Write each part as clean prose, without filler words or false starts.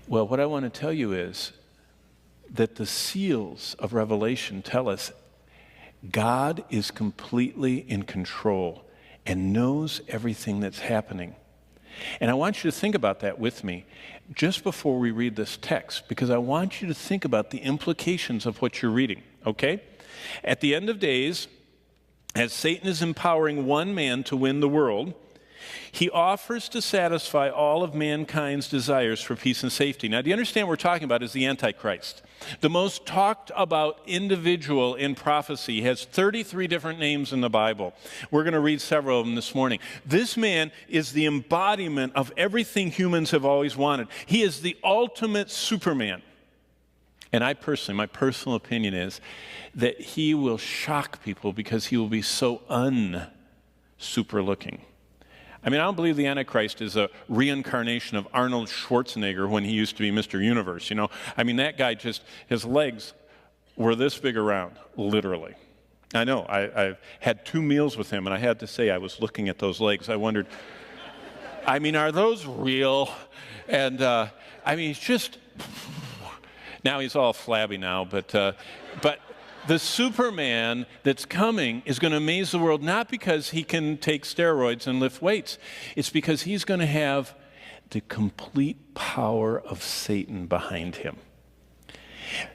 Well, what I want to tell you is that the seals of Revelation tell us God is completely in control and knows everything that's happening. And I want you to think about that with me just before we read this text, because I want you to think about the implications of what you're reading, okay? At the end of days, as Satan is empowering one man to win the world, he offers to satisfy all of mankind's desires for peace and safety. Now, do you understand what we're talking about is the Antichrist? The most talked about individual in prophecy has 33 different names in the Bible. We're going to read several of them this morning. This man is the embodiment of everything humans have always wanted. He is the ultimate Superman. And my personal opinion is that he will shock people because he will be so un-super looking. I mean, I don't believe the Antichrist is a reincarnation of Arnold Schwarzenegger when he used to be Mr. Universe, you know. I mean, that guy just, his legs were this big around, literally. I know, I've had 2 meals with him, and I had to say I was looking at those legs. I wondered, I mean, are those real? And, I mean, he's just, now he's all flabby now, but the Superman that's coming is going to amaze the world, not because he can take steroids and lift weights. It's because he's going to have the complete power of Satan behind him.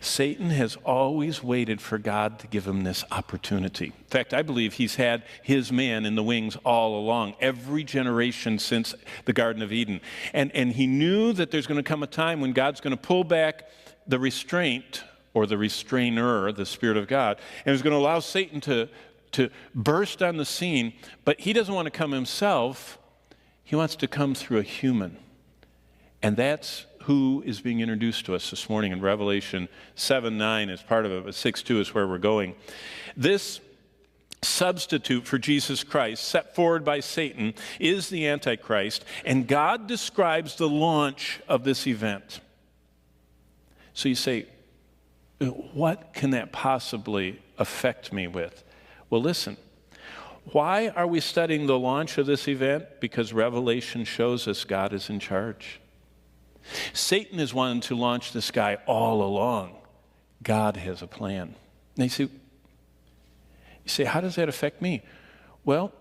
Satan has always waited for God to give him this opportunity. In fact, I believe he's had his man in the wings all along, every generation since the Garden of Eden. And he knew that there's going to come a time when God's going to pull back the restraint or the restrainer, the Spirit of God, and is going to allow Satan to burst on the scene, but he doesn't want to come himself. He wants to come through a human. And that's who is being introduced to us this morning in Revelation 7:9 is part of it, but 6:2 is where we're going. This substitute for Jesus Christ, set forward by Satan, is the Antichrist, and God describes the launch of this event. So you say, what can that possibly affect me with? Well, listen. Why are we studying the launch of this event? Because Revelation shows us God is in charge. Satan is wanting to launch this guy all along. God has a plan. Now you say, how does that affect me? Well,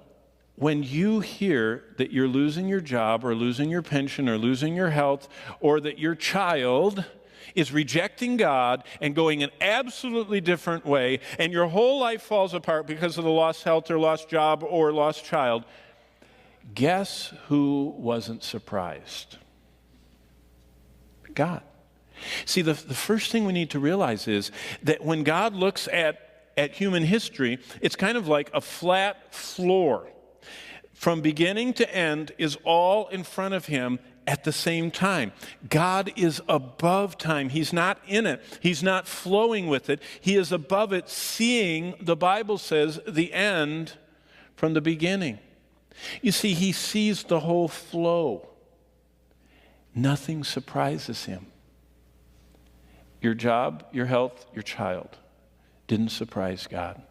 when you hear that you're losing your job or losing your pension or losing your health, or that your child is rejecting God and going an absolutely different way, and your whole life falls apart because of the lost health or lost job or lost child, guess who wasn't surprised? God. See, the first thing we need to realize is that when God looks at human history, it's kind of like a flat floor. From beginning to end is all in front of him at the same time. God is above time. He's not in it. He's not flowing with it. He is above it, seeing, the Bible says, the end from the beginning. You see, he sees the whole flow. Nothing surprises him. Your job, your health, your child didn't surprise God.